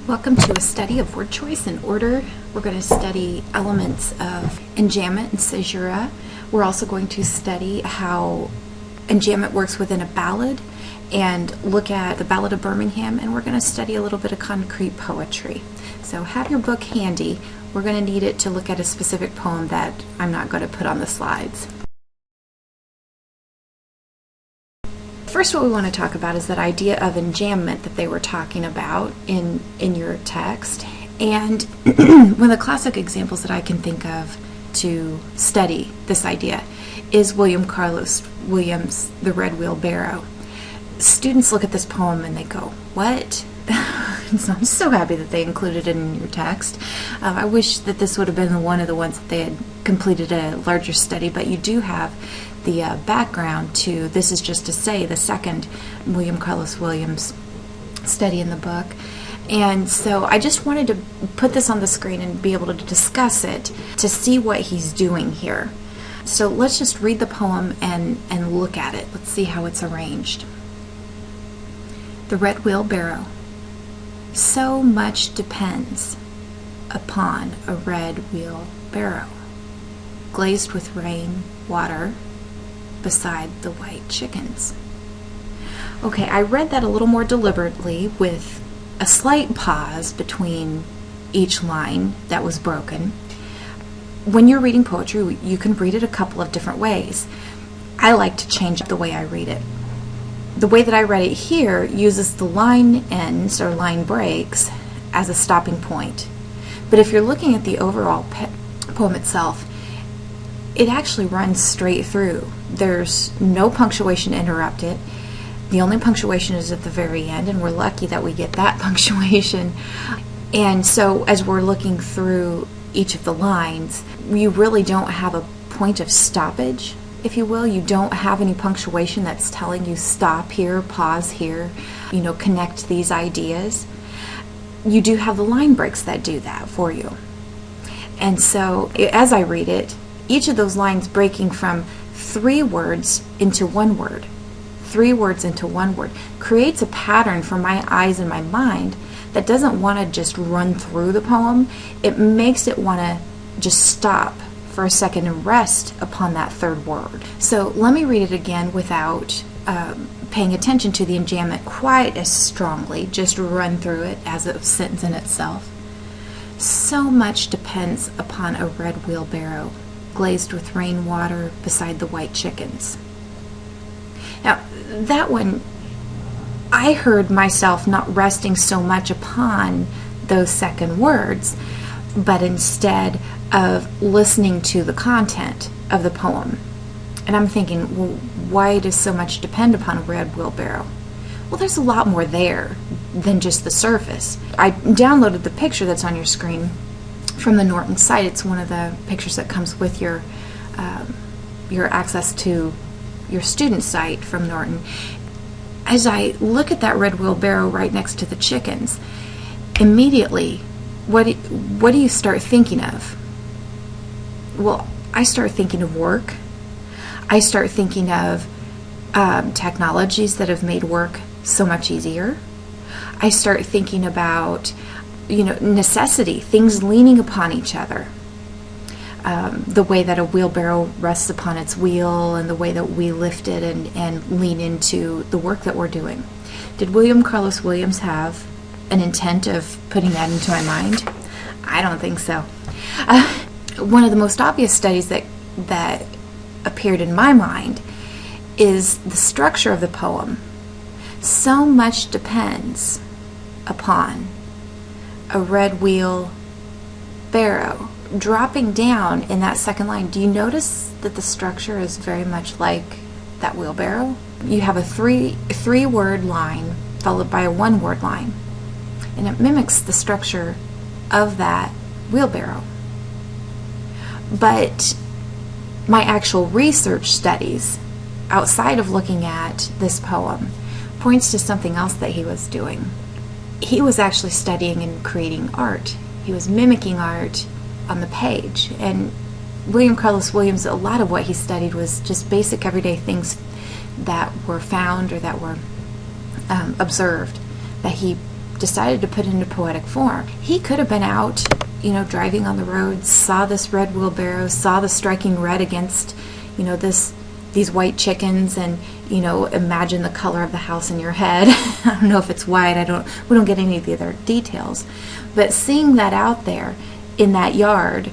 Welcome to a study of word choice and order. We're going to study elements of enjambment and caesura. We're also going to study how enjambment works within a ballad and look at the Ballad of Birmingham, and we're going to study a little bit of concrete poetry. So have your book handy. We're going to need it to look at a specific poem that I'm not going to put on the slides. First, what we want to talk about is that idea of enjambment that they were talking about in your text. And one of the classic examples that I can think of to study this idea is William Carlos Williams' The Red Wheelbarrow. Students look at this poem and they go, what? So I'm so happy that they included it in your text. I wish that this would have been one of the ones that they had completed a larger study, but you do have the background to This Is Just to Say, the second William Carlos Williams study in the book. And so I just wanted to put this on the screen and be able to discuss it to see what he's doing here. So let's just read the poem and look at it. Let's see how it's arranged. The Red Wheelbarrow. So much depends upon a red wheelbarrow, glazed with rain, water, beside the white chickens. Okay, I read that a little more deliberately with a slight pause between each line that was broken. When you're reading poetry, you can read it a couple of different ways. I like to change up the way I read it. The way that I read it here uses the line ends or line breaks as a stopping point. But if you're looking at the overall poem itself, it actually runs straight through. There's no punctuation interrupted. The only punctuation is at the very end, and we're lucky that we get that punctuation. And so as we're looking through each of the lines, you really don't have a point of stoppage, if you will. You don't have any punctuation that's telling you stop here, pause here, connect these ideas. You do have the line breaks that do that for you. And so as I read it, each of those lines breaking from 3 words into 1 word, 3 words into 1 word, creates a pattern for my eyes and my mind that doesn't want to just run through the poem. It makes it want to just stop for a second and rest upon that 3rd word. So let me read it again without paying attention to the enjambment quite as strongly, just run through it as a sentence in itself. So much depends upon a red wheelbarrow, glazed with rainwater beside the white chickens. Now, that one, I heard myself not resting so much upon those second words, but instead of listening to the content of the poem. And I'm thinking, well, why does so much depend upon a red wheelbarrow? Well, there's a lot more there than just the surface. I downloaded the picture that's on your screen from the Norton site. It's one of the pictures that comes with your access to your student site from Norton. As I look at that red wheelbarrow right next to the chickens, immediately, what do you start thinking of? Well, I start thinking of work. I start thinking of technologies that have made work so much easier. I start thinking about necessity, things leaning upon each other. The way that a wheelbarrow rests upon its wheel and the way that we lift it and lean into the work that we're doing. Did William Carlos Williams have an intent of putting that into my mind? I don't think so. One of the most obvious studies that appeared in my mind is the structure of the poem. So much depends upon a red wheelbarrow. Dropping down in that second line, do you notice that the structure is very much like that wheelbarrow? You have a three-word line followed by a 1-word line, and it mimics the structure of that wheelbarrow. But my actual research studies, outside of looking at this poem, points to something else that he was doing. He was actually studying and creating art. He was mimicking art on the page. And William Carlos Williams, a lot of what he studied was just basic everyday things that were found or that were observed, that he decided to put it into poetic form. He could have been out, driving on the road, saw this red wheelbarrow, saw the striking red against, these white chickens, and imagine the color of the house in your head. I don't know if it's white. We don't get any of the other details, but seeing that out there in that yard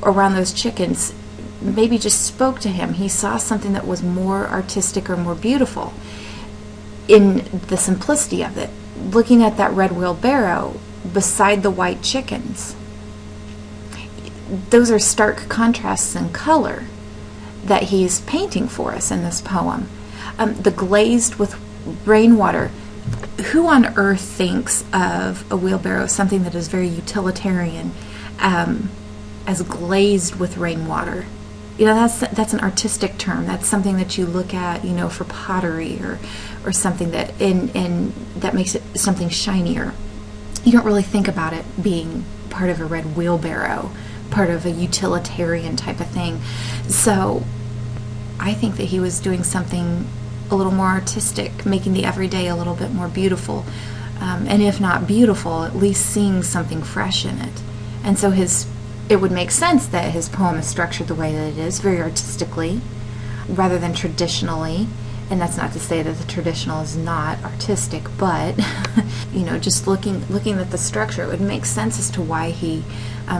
around those chickens maybe just spoke to him. He saw something that was more artistic or more beautiful in the simplicity of it. Looking at that red wheelbarrow beside the white chickens, those are stark contrasts in color that he's painting for us in this poem. The glazed with rainwater. Who on earth thinks of a wheelbarrow as something that is very utilitarian, as glazed with rainwater? That's an artistic term. That's something that you look at, for pottery or something that that makes it something shinier. You don't really think about it being part of a red wheelbarrow, part of a utilitarian type of thing. So I think that he was doing something a little more artistic, making the everyday a little bit more beautiful, and if not beautiful, at least seeing something fresh in it. And so it would make sense that his poem is structured the way that it is, very artistically, rather than traditionally. And that's not to say that the traditional is not artistic, but just looking at the structure, it would make sense as to why he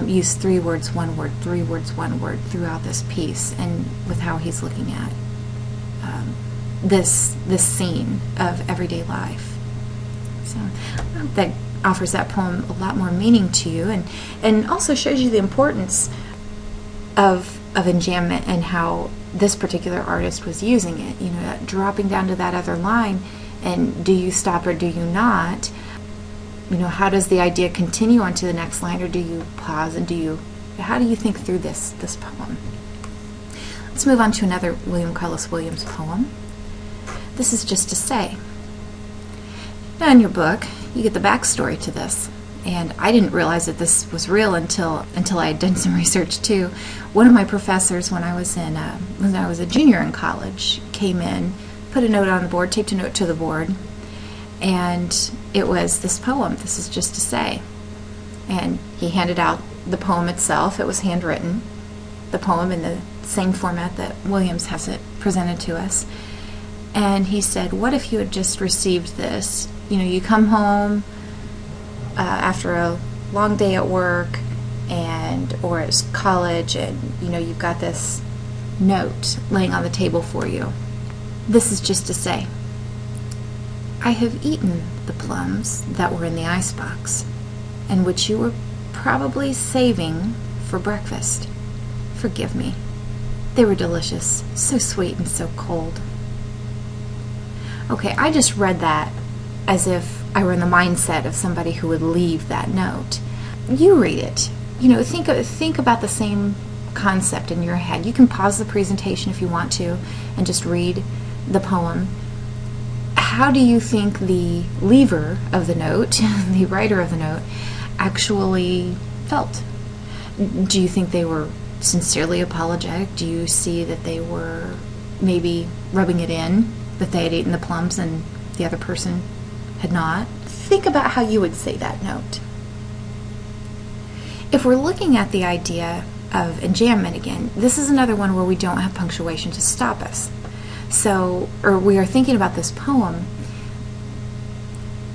used 3 words, 1 word, 3 words, 1 word throughout this piece, and with how he's looking at this scene of everyday life. So I hope that offers that poem a lot more meaning to you, and also shows you the importance of enjambment and how this particular artist was using it. Dropping down to that other line, and do you stop or do you not? How does the idea continue on to the next line, or do you pause, and how do you think through this poem? Let's move on to another William Carlos Williams poem. This is Just to Say. Now in your book, you get the backstory to this, and I didn't realize that this was real until I had done some research too. One of my professors, when I was a junior in college, came in, put a note on the board, taped a note to the board, and it was this poem, This Is Just to Say. And he handed out the poem itself. It was handwritten, the poem in the same format that Williams has it presented to us. And he said, what if you had just received this? You come home after a long day at work or at college, and you've got this note laying on the table for you. This is just to say, I have eaten the plums that were in the icebox, and which you were probably saving for breakfast. Forgive me. They were delicious, so sweet and so cold. Okay, I just read that as if I were in the mindset of somebody who would leave that note. You read it. Think about the same concept in your head. You can pause the presentation if you want to and just read the poem. How do you think the leaver of the note, the writer of the note, actually felt? Do you think they were sincerely apologetic? Do you see that they were maybe rubbing it in, that they had eaten the plums and the other person had not? Think about how you would say that note. If we're looking at the idea of enjambment again, this is another one where we don't have punctuation to stop us. Or we are thinking about this poem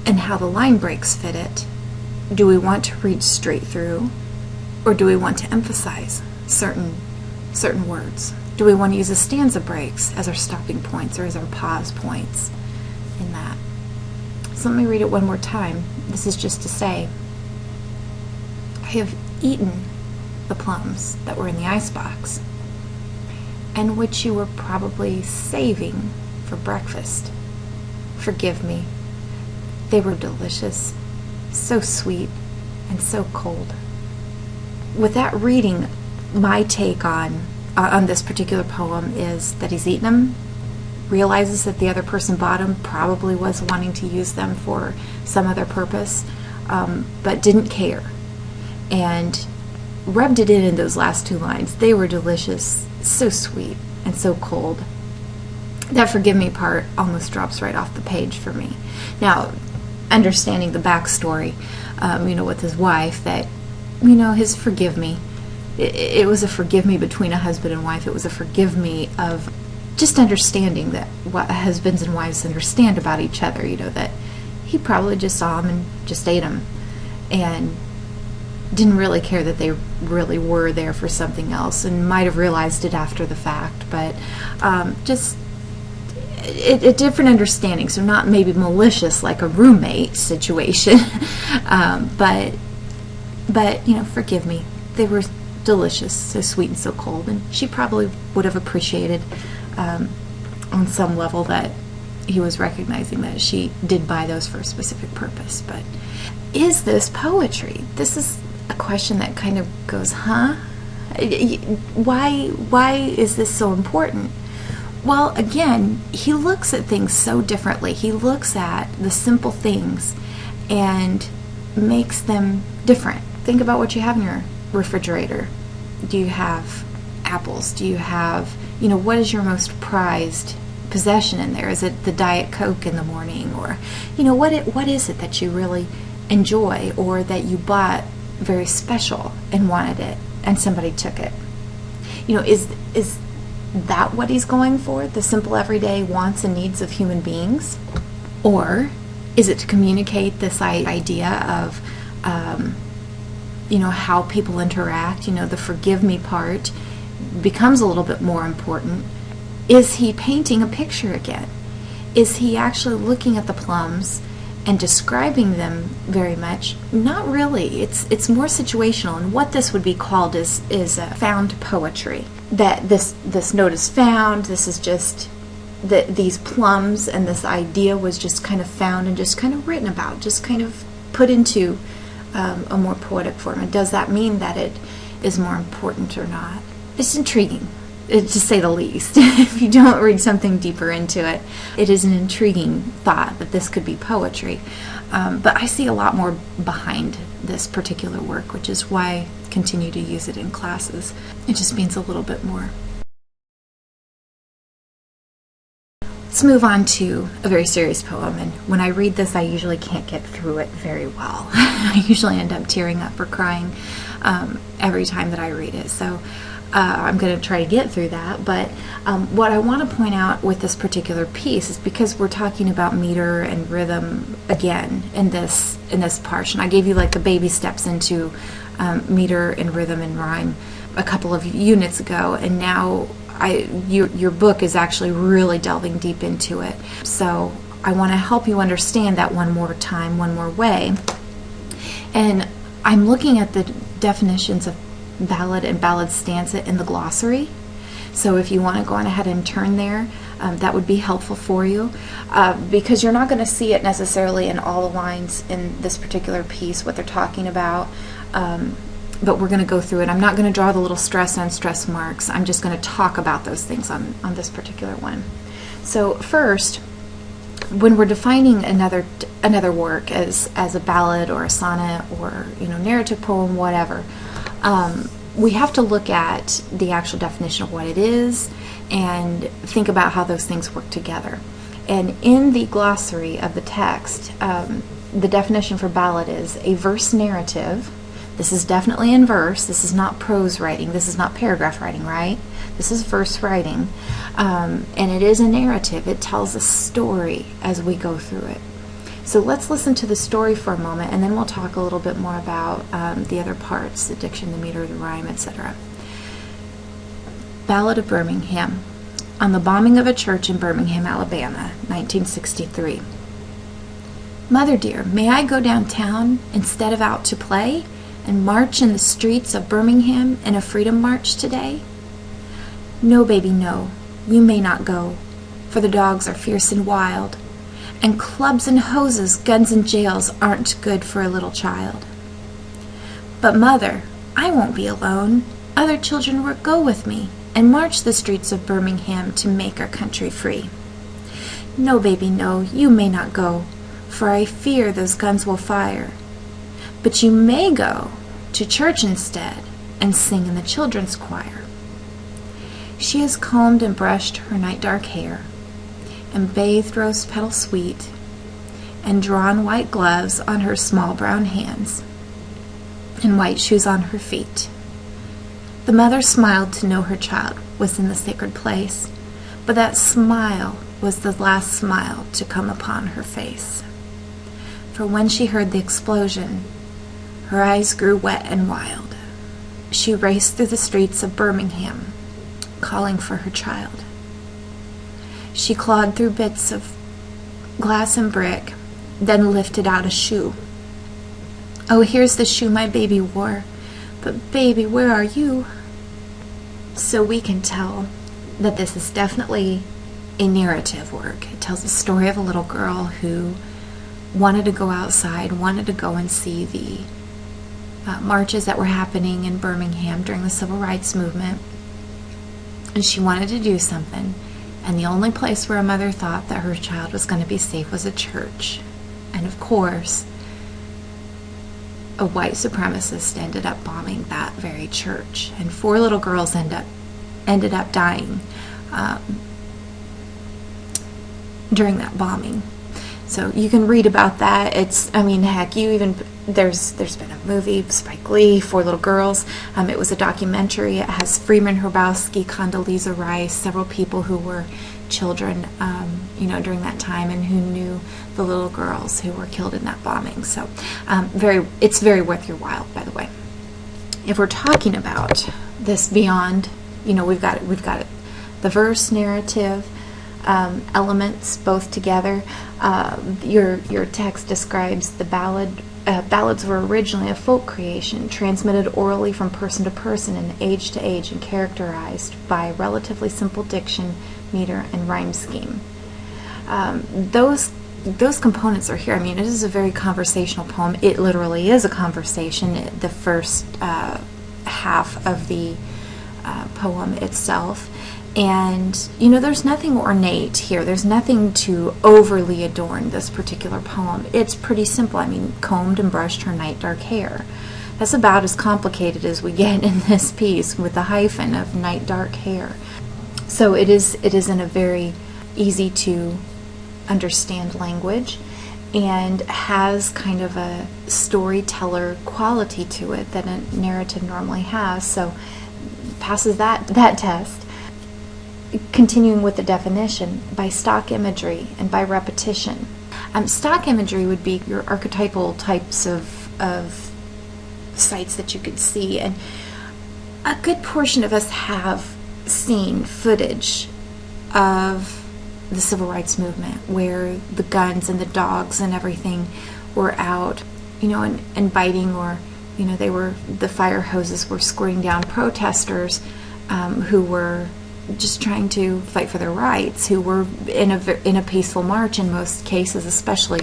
and how the line breaks fit it. Do we want to read straight through, or do we want to emphasize certain words? Do we want to use the stanza breaks as our stopping points or as our pause points in that? So let me read it one more time. This is just to say, I have eaten the plums that were in the icebox, and which you were probably saving for breakfast. Forgive me. They were delicious, so sweet and so cold. With that reading, my take on this particular poem is that he's eaten them, realizes that the other person bought them, probably was wanting to use them for some other purpose, but didn't care, and rubbed it in those last 2 lines. They were delicious, so sweet and so cold. That forgive me part almost drops right off the page for me. Now, understanding the backstory, with his wife, that, his forgive me. It was a forgive me between a husband and wife. It was a forgive me of just understanding that what husbands and wives understand about each other, that he probably just saw him and just ate him and didn't really care that they really were there for something else, and might have realized it after the fact, but just a different understanding. So not maybe malicious like a roommate situation, but forgive me. They were delicious, so sweet and so cold, and she probably would have appreciated on some level that he was recognizing that she did buy those for a specific purpose. But is this poetry? This is a question that kind of goes, why is this so important? Well, again, he looks at things so differently. He looks at the simple things and makes them different. Think about what you have in your refrigerator. Do you have apples? Do you have, what is your most prized possession in there? Is it the Diet Coke in the morning? Or, what is it that you really enjoy, or that you bought very special and wanted it and somebody took it? Is that what he's going for? The simple everyday wants and needs of human beings? Or is it to communicate this idea of how people interact? The forgive me part becomes a little bit more important. Is he painting a picture again? Is he actually looking at the plums and describing them very much? Not really. It's more situational, and what this would be called is found poetry. That this note is found. This is just these plums, and this idea was just kind of found and just kind of written about, just kind of put into a more poetic form. And does that mean that it is more important or not? It's intriguing, to say the least. If you don't read something deeper into it, it is an intriguing thought that this could be poetry. But I see a lot more behind this particular work, which is why I continue to use it in classes. It just means a little bit more. Let's move on to a very serious poem, and when I read this I usually can't get through it very well. I usually end up tearing up or crying every time that I read it, so I'm going to try to get through that. But what I want to point out with this particular piece is because we're talking about meter and rhythm again in this portion. I gave you like the baby steps into meter and rhythm and rhyme a couple of units ago, and now your book is actually really delving deep into it. So I want to help you understand that one more time, one more way. And I'm looking at the definitions of ballad and ballad stanza in the glossary. So if you want to go on ahead and turn there, that would be helpful for you, because you're not going to see it necessarily in all the lines in this particular piece, what they're talking about. But we're going to go through it. I'm not going to draw the little stress and unstress marks. I'm just going to talk about those things on this particular one. So first, when we're defining another work as a ballad or a sonnet or narrative poem, whatever, we have to look at the actual definition of what it is and think about how those things work together. And in the glossary of the text, the definition for ballad is a verse narrative. This is definitely in verse. This is not prose writing. This is not paragraph writing, right? This is verse writing. And it is a narrative. It tells a story as we go through it. So let's listen to the story for a moment, and then we'll talk a little bit more about the other parts, the diction, the meter, the rhyme, etc. Ballad of Birmingham. On the bombing of a church in Birmingham, Alabama, 1963. Mother dear, may I go downtown instead of out to play and march in the streets of Birmingham in a freedom march today? No, baby, no, you may not go, for the dogs are fierce and wild, and clubs and hoses, guns and jails aren't good for a little child. But mother, I won't be alone. Other children will go with me and march the streets of Birmingham to make our country free. No, baby, no, you may not go, for I fear those guns will fire. But you may go to church instead and sing in the children's choir. She has combed and brushed her night dark hair and bathed rose petal sweet and drawn white gloves on her small brown hands, and white shoes on her feet. The mother smiled to know her child was in the sacred place, but that smile was the last smile to come upon her face. For when she heard the explosion, her eyes grew wet and wild. She raced through the streets of Birmingham, calling for her child. She clawed through bits of glass and brick, then lifted out a shoe. "Oh, here's the shoe my baby wore, but baby, where are you?" So we can tell that this is definitely a narrative work. It tells the story of a little girl who wanted to go outside, wanted to go and see the marches that were happening in Birmingham during the Civil Rights Movement. And she wanted to do something. And the only place where a mother thought that her child was going to be safe was a church. And of course, a white supremacist ended up bombing that very church. And 4 little girls ended up dying during that bombing. So you can read about that. There's been a movie, Spike Lee, 4 Little Girls. It was a documentary. It has Freeman Hrabowski, Condoleezza Rice, several people who were children, during that time, and who knew the little girls who were killed in that bombing. So, it's very worth your while, by the way. If we're talking about this beyond, we've got the verse narrative elements both together. Your text describes the ballad. Ballads were originally a folk creation, transmitted orally from person to person and age to age, and characterized by relatively simple diction, meter, and rhyme scheme. Those components are here. It is a very conversational poem. It literally is a conversation. The first half of the poem itself. And, there's nothing ornate here. There's nothing to overly adorn this particular poem. It's pretty simple. Combed and brushed her night dark hair. That's about as complicated as we get in this piece, with the hyphen of night dark hair. So it is in a very easy to understand language, and has kind of a storyteller quality to it that a narrative normally has. So passes that test. Continuing with the definition, by stock imagery and by repetition. Stock imagery would be your archetypal types of sites that you could see, and a good portion of us have seen footage of the Civil Rights Movement where the guns and the dogs and everything were out, and biting, or the fire hoses were squirting down protesters who were just trying to fight for their rights, who were in a peaceful march in most cases, especially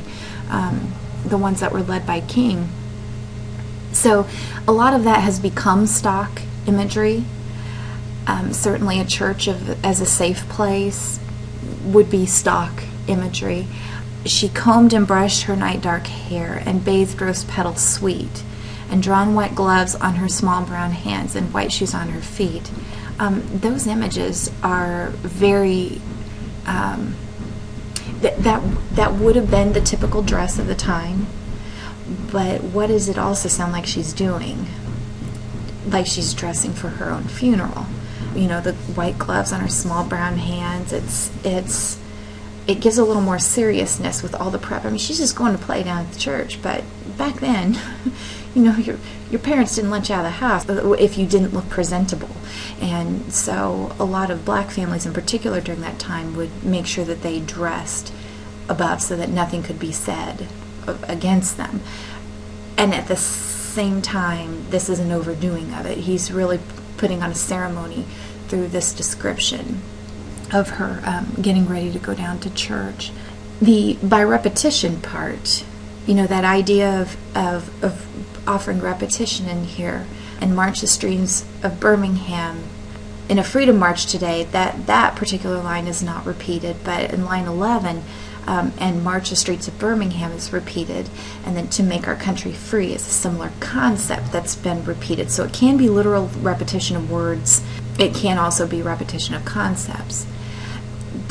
the ones that were led by King. So a lot of that has become stock imagery. Certainly a church as a safe place would be stock imagery. She combed and brushed her night dark hair, and bathed rose petals sweet, and drawn white gloves on her small brown hands, and white shoes on her feet. Those images are very, that would have been the typical dress of the time, but what does it also sound like she's doing? Like she's dressing for her own funeral. The white gloves on her small brown hands, it gives a little more seriousness with all the prep. She's just going to play down at the church, but back then, your parents didn't let you out of the house if you didn't look presentable. And so a lot of black families in particular during that time would make sure that they dressed above so that nothing could be said against them. And at the same time, this is an overdoing of it. He's really putting on a ceremony through this description of her getting ready to go down to church. The by repetition part, that idea of offering repetition in here, and march the streets of Birmingham in a freedom march today, that particular line is not repeated, but in line 11, and march the streets of Birmingham is repeated, and then to make our country free is a similar concept that's been repeated. So it can be literal repetition of words. It can also be repetition of concepts.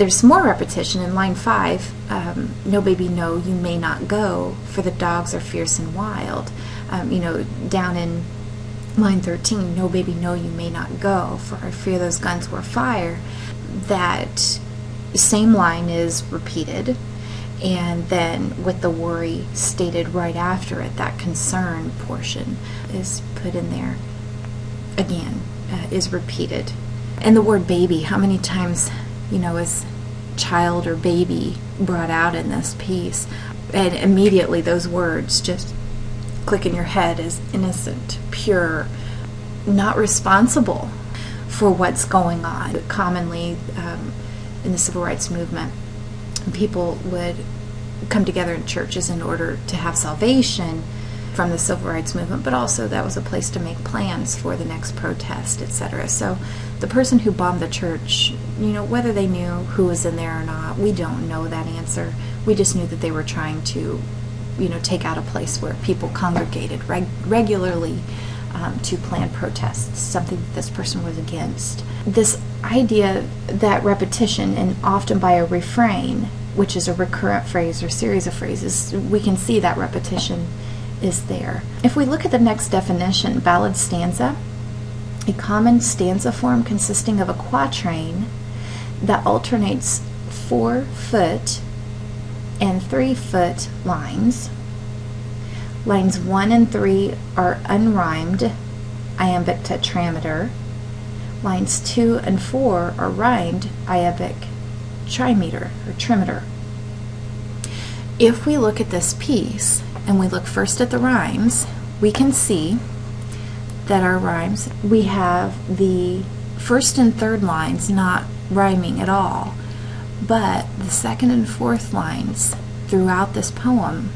There's more repetition in line 5. No, baby, no, you may not go, for the dogs are fierce and wild. Down in line 13, no, baby, no, you may not go, for I fear those guns were fire. That same line is repeated, and then with the worry stated right after it, that concern portion is put in there again, is repeated. And the word baby, how many times, is child or baby brought out in this piece? And immediately those words just click in your head as innocent, pure, not responsible for what's going on. Commonly in the civil rights movement, people would come together in churches in order to have salvation from the civil rights movement, but also that was a place to make plans for the next protest, etc. So the person who bombed the church, whether they knew who was in there or not, we don't know that answer. We just knew that they were trying to, take out a place where people congregated regularly to plan protests, something that this person was against. This idea that repetition, and often by a refrain, which is a recurrent phrase or series of phrases, we can see that repetition is there. If we look at the next definition, ballad stanza, a common stanza form consisting of a quatrain that alternates 4-foot and 3-foot lines. Lines 1 and 3 are unrhymed iambic tetrameter. Lines 2 and 4 are rhymed iambic trimeter or trimeter. If we look at this piece and we look first at the rhymes, we can see that our rhymes, we have the first and third lines not rhyming at all, but the second and fourth lines throughout this poem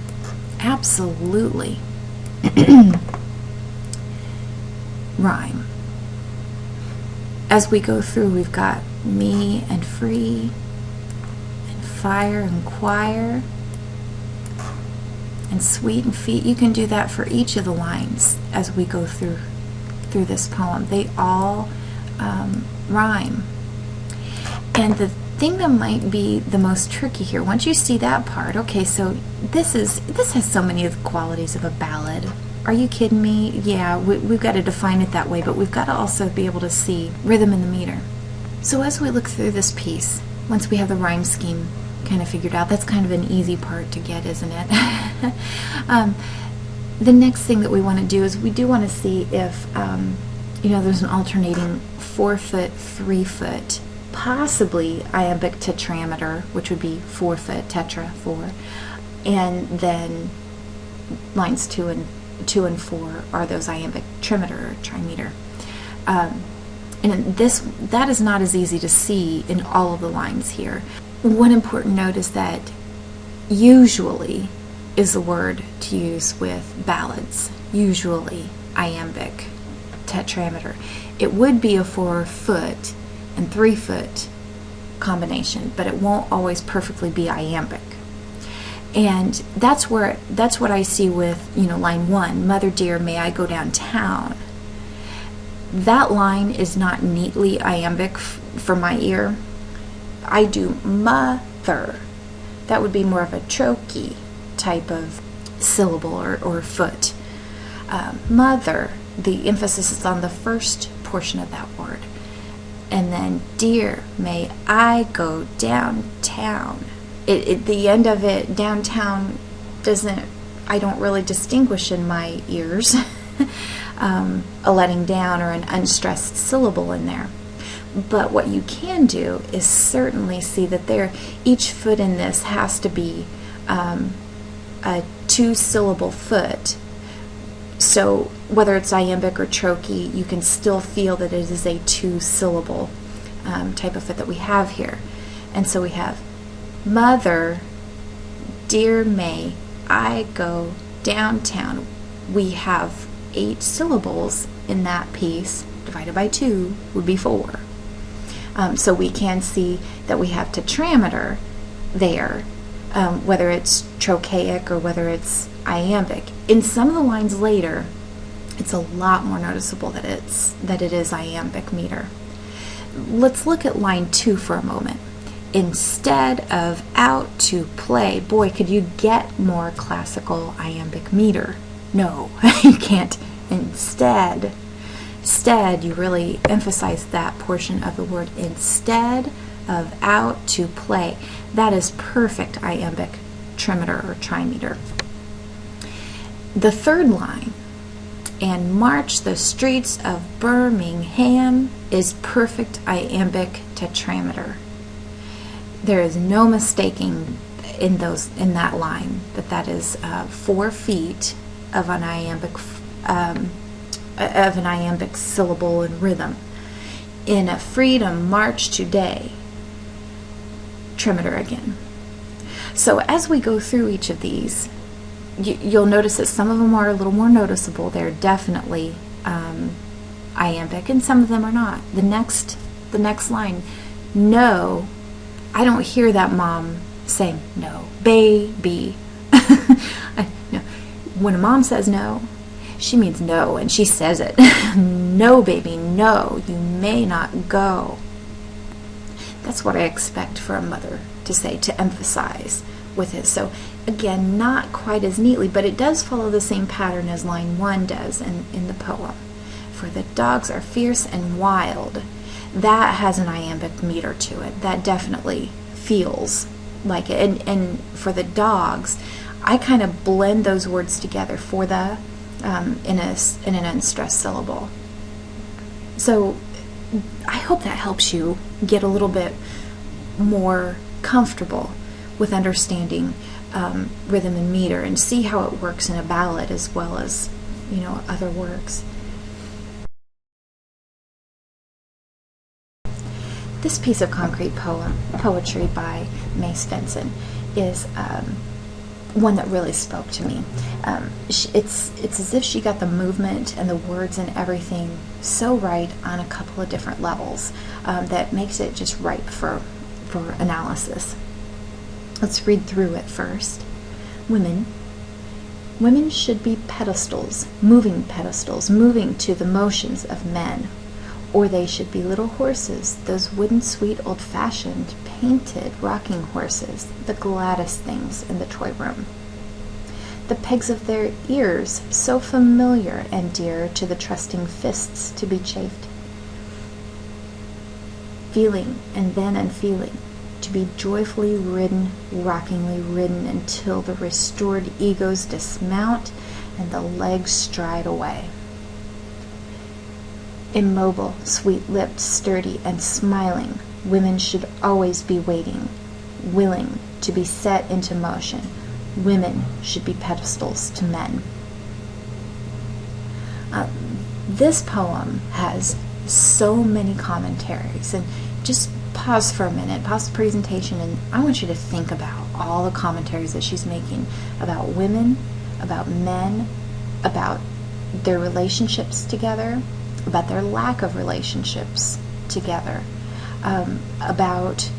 absolutely rhyme. As we go through, we've got me and free and fire and choir and sweet and feet. You can do that for each of the lines as we go through this poem. They all rhyme. And the thing that might be the most tricky here, once you see that part, okay, so this has so many of the qualities of a ballad. Are you kidding me? Yeah, we've got to define it that way, but we've got to also be able to see rhythm in the meter. So as we look through this piece, once we have the rhyme scheme kind of figured out, that's kind of an easy part to get, isn't it? The next thing that we want to do is we do want to see if there's an alternating 4-foot, 3-foot, possibly iambic tetrameter, which would be 4-foot, tetra, 4, and then lines 2 and 4 are those iambic trimeter or trimeter. And that is not as easy to see in all of the lines here. One important note is that usually is the word to use with ballads, usually iambic tetrameter. It would be a 4-foot and 3-foot combination, but it won't always perfectly be iambic. And that's what I see with line 1, mother dear, may I go downtown. That line is not neatly iambic for my ear. I do mother. That would be more of a trochee type of syllable or foot. Mother, the emphasis is on the first portion of that word. And then dear, may I go downtown. The end of it, downtown, I don't really distinguish in my ears a letting down or an unstressed syllable in there. But what you can do is certainly see that each foot in this has to be a 2-syllable foot. So whether it's iambic or trochee, you can still feel that it is a 2-syllable type of foot that we have here. And so we have mother, dear, may I go downtown. We have 8 syllables in that piece. Divided by 2 would be 4. So we can see that we have tetrameter there, whether it's trochaic or whether it's iambic. In some of the lines later, it's a lot more noticeable that it is iambic meter. Let's look at line 2 for a moment. instead of out to play. Boy, could you get more classical iambic meter? No, you can't. Instead, you really emphasize that portion of the word instead of out to play. That is perfect iambic trimeter or trimeter. The third line, and march the streets of Birmingham, is perfect iambic tetrameter. There is no mistaking in that line that is 4 feet of an iambic syllable and rhythm. In a freedom march today, trimeter again. So as we go through each of these, you'll notice that some of them are a little more noticeable. They're definitely iambic, and some of them are not. The next line, no, I don't hear that mom saying no, baby. No. When a mom says no, she means no, and she says it. No, baby, no, you may not go. That's what I expect for a mother to say, to emphasize with it. So again, not quite as neatly, but it does follow the same pattern as line 1 does in the poem. For the dogs are fierce and wild. That has an iambic meter to it. That definitely feels like it. And for the dogs, I kind of blend those words together for the in an unstressed syllable. So I hope that helps you get a little bit more comfortable with understanding rhythm and meter, and see how it works in a ballad as well as, other works. This piece of concrete poetry by May Svensson is one that really spoke to me. It's as if she got the movement and the words and everything so right on a couple of different levels that makes it just ripe for analysis. Let's read through it first. Women should be pedestals, moving to the motions of men. Or they should be little horses, those wooden, sweet, old-fashioned, painted rocking horses, the gladdest things in the toy room. The pegs of their ears, so familiar and dear to the trusting fists to be chafed. Feeling and then unfeeling, to be joyfully ridden, rockingly ridden, until the restored egos dismount and the legs stride away. Immobile, sweet-lipped, sturdy, and smiling, women should always be waiting, willing to be set into motion. Women should be pedestals to men. This poem has so many commentaries, and just pause for a minute, pause the presentation, and I want you to think about all the commentaries that she's making about women, about men, about their relationships together, about their lack of relationships together, about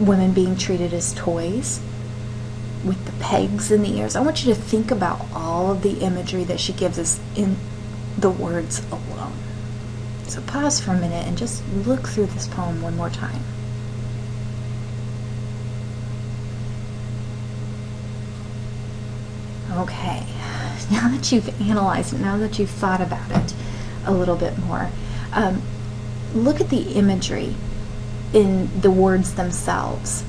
women being treated as toys with the pegs in the ears. I want you to think about all of the imagery that she gives us in the words alone. So pause for a minute and just look through this poem one more time. Okay, now that you've analyzed it, now that you've thought about it a little bit more, look at the imagery in the words themselves.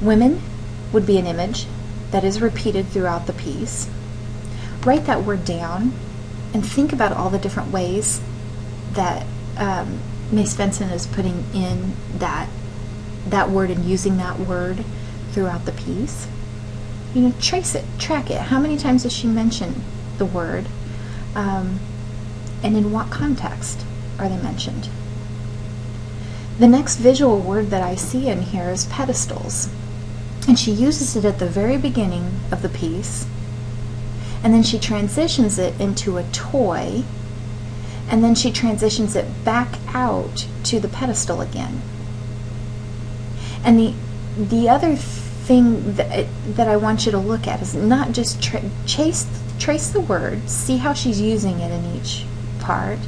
Women would be an image that is repeated throughout the piece. Write that word down and think about all the different ways that May Svensson is putting in that word and using that word throughout the piece. Trace it, track it. How many times does she mention the word? And in what context are they mentioned? The next visual word that I see in here is pedestals. And she uses it at the very beginning of the piece. And then she transitions it into a toy. And then she transitions it back out to the pedestal again. And the other thing that I want you to look at is not just trace the word, see how she's using it in each part,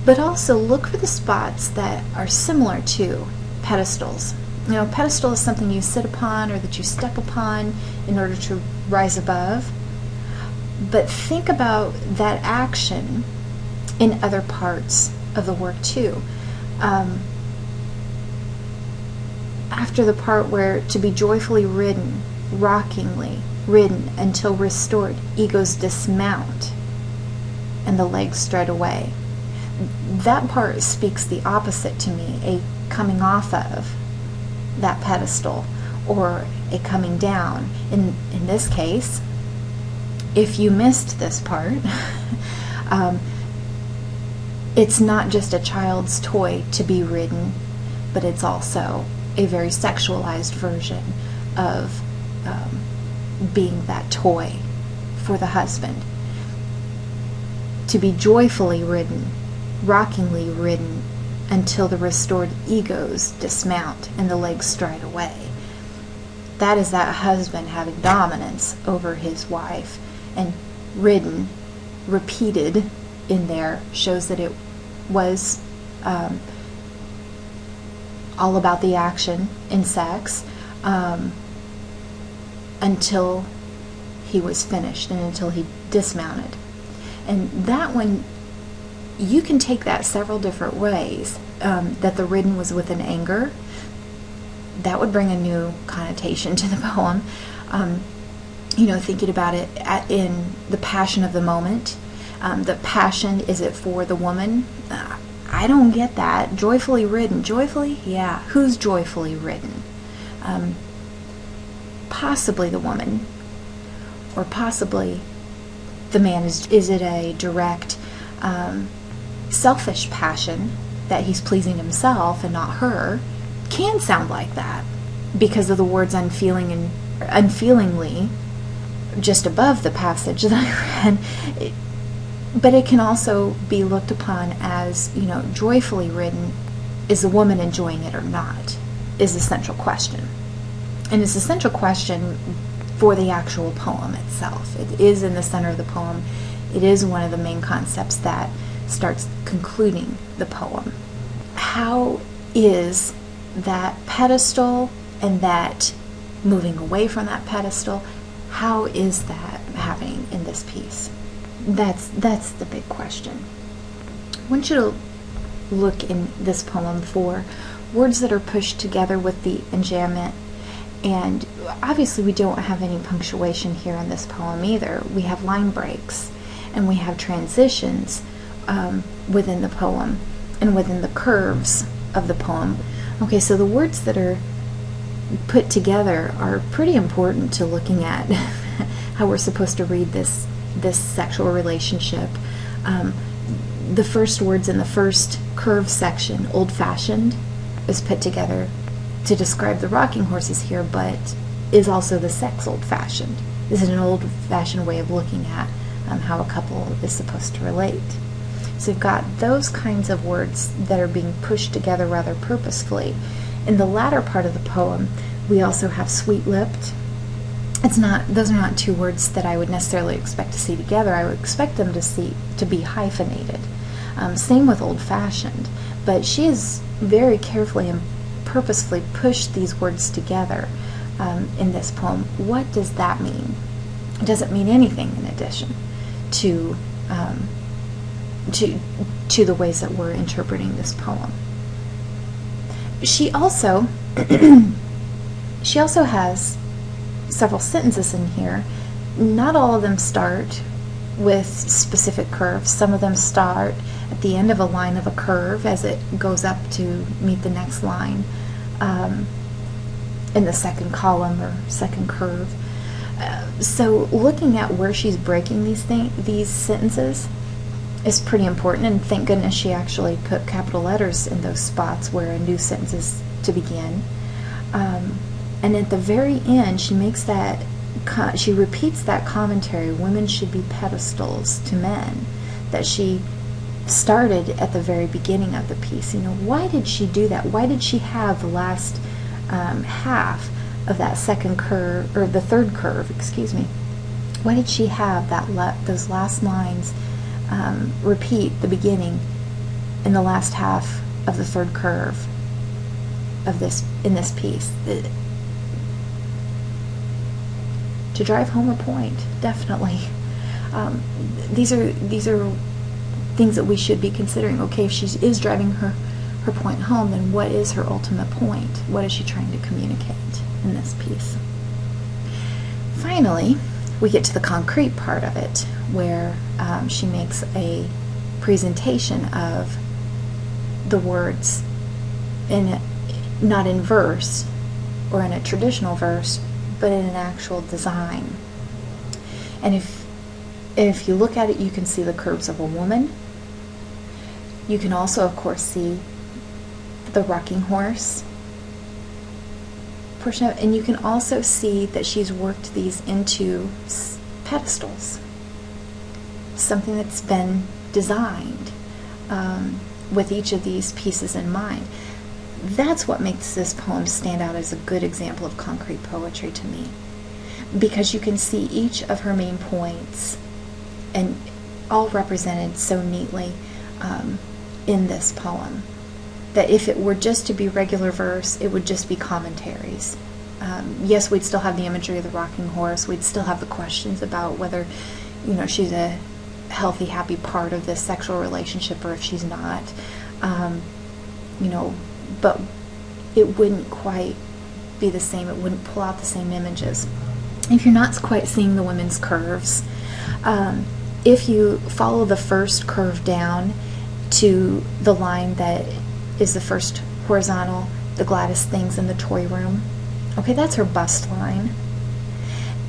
but also look for the spots that are similar to pedestals. You know, pedestal is something you sit upon or that you step upon in order to rise above. But think about that action in other parts of the work too. After the part where to be joyfully ridden, rockingly ridden until restored, egos dismount and the legs straight away. That part speaks the opposite to me, a coming off of that pedestal or a coming down. In this case, if you missed this part, it's not just a child's toy to be ridden, but it's also a very sexualized version of being that toy for the husband. To be joyfully ridden, rockingly ridden, until the restored egos dismount and the legs stride away. That is that husband having dominance over his wife, and ridden, repeated in there, shows that it was all about the action in sex until he was finished and until he dismounted. And that one, you can take that several different ways. That the ridden was with an anger, that would bring a new connotation to the poem. You know, thinking about it in the passion of the moment. The passion, is it for the woman? I don't get that. Joyfully ridden. Joyfully? Yeah. Who's joyfully ridden? Possibly the woman. Or possibly the man. Is it a direct selfish passion that he's pleasing himself and not her? Can sound like that because of the words unfeeling and unfeelingly just above the passage that I read. But it can also be looked upon as, you know, joyfully ridden. Is the woman enjoying it or not? Is the central question. And it's the central question for the actual poem itself. It is in the center of the poem. It is one of the main concepts that starts concluding the poem. How is that pedestal and that moving away from that pedestal, how is that happening in this piece? That's the big question. I want you to look in this poem for words that are pushed together with the enjambment. And obviously we don't have any punctuation here in this poem either. We have line breaks and we have transitions within the poem and within the curves of the poem. Okay, so the words that are put together are pretty important to looking at how we're supposed to read this sexual relationship. The first words in the first curve section, old-fashioned, is put together to describe the rocking horses here, but is also the sex old-fashioned. This is an old-fashioned way of looking at how a couple is supposed to relate. So you've got those kinds of words that are being pushed together rather purposefully. In the latter part of the poem, we also have sweet-lipped. Those are not two words that I would necessarily expect to see together. I would expect them to be hyphenated. Same with old-fashioned, but she has very carefully and purposefully pushed these words together in this poem. What does that mean? It doesn't mean anything in addition to the ways that we're interpreting this poem. She also has several sentences in here. Not all of them start with specific curves. Some of them start at the end of a line of a curve as it goes up to meet the next line in the second column or second curve. So looking at where she's breaking these sentences is pretty important, and thank goodness she actually put capital letters in those spots where a new sentence is to begin. And at the very end, she makes she repeats that commentary, women should be pedestals to men, that she started at the very beginning of the piece. You know, why did she do that? Why did she have the last half of that second curve, or the third curve, excuse me? Why did she have those last lines repeat the beginning in the last half of the third curve? in this piece. To drive home a point, definitely. These are things that we should be considering. Okay, if she is driving her point home, then what is her ultimate point? What is she trying to communicate in this piece? Finally, we get to the concrete part of it, where she makes a presentation of the words not in verse or in a traditional verse, but in an actual design. And if you look at it, you can see the curves of a woman. You can also, of course, see the rocking horse portion of it, and you can also see that she's worked these into pedestals, something that's been designed with each of these pieces in mind. That's what makes this poem stand out as a good example of concrete poetry to me, because you can see each of her main points and all represented so neatly in this poem, that if it were just to be regular verse, it would just be commentaries. Yes, we'd still have the imagery of the rocking horse, we'd still have the questions about whether, she's a healthy, happy part of this sexual relationship or if she's not, but it wouldn't quite be the same. It wouldn't pull out the same images. If you're not quite seeing the women's curves, if you follow the first curve down to the line that is the first horizontal, the gladdest things in the toy room, okay, that's her bust line.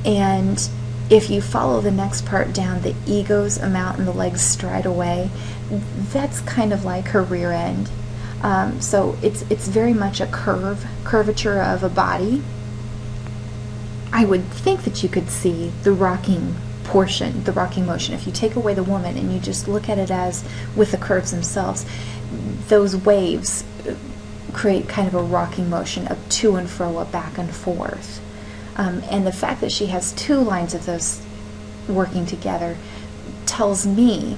And if you follow the next part down, the egos amount and the legs stride away, that's kind of like her rear end. So it's very much a curvature of a body. I would think that you could see the rocking portion, the rocking motion. If you take away the woman and you just look at it as with the curves themselves, those waves create kind of a rocking motion of to and fro, a back and forth. And the fact that she has two lines of those working together tells me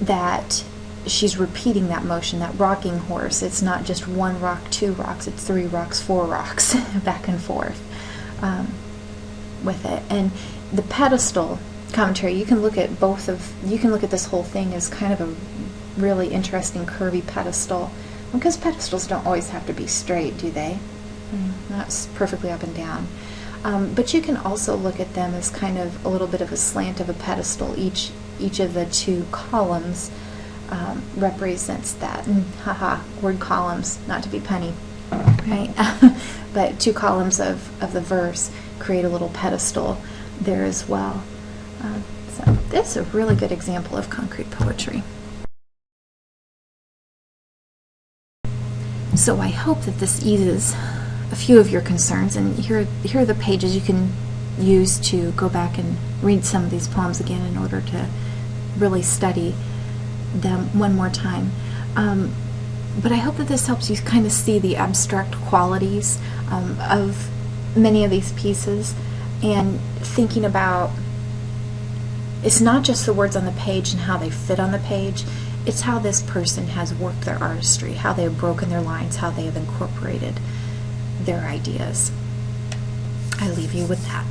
that she's repeating that motion, that rocking horse. It's not just one rock, two rocks, it's three rocks, four rocks, back and forth with it. And the pedestal commentary, you can look at this whole thing as kind of a really interesting curvy pedestal, because pedestals don't always have to be straight, do they? Not perfectly up and down. But you can also look at them as kind of a little bit of a slant of a pedestal. Each of the two columns represents that. Word columns, not to be punny, right? But two columns of the verse create a little pedestal there as well. So this is a really good example of concrete poetry. So I hope that this eases a few of your concerns, and here are the pages you can use to go back and read some of these poems again in order to really study them one more time. But I hope that this helps you kind of see the abstract qualities of many of these pieces, and thinking about it's not just the words on the page and how they fit on the page, it's how this person has worked their artistry, how they have broken their lines, how they have incorporated their ideas. I leave you with that.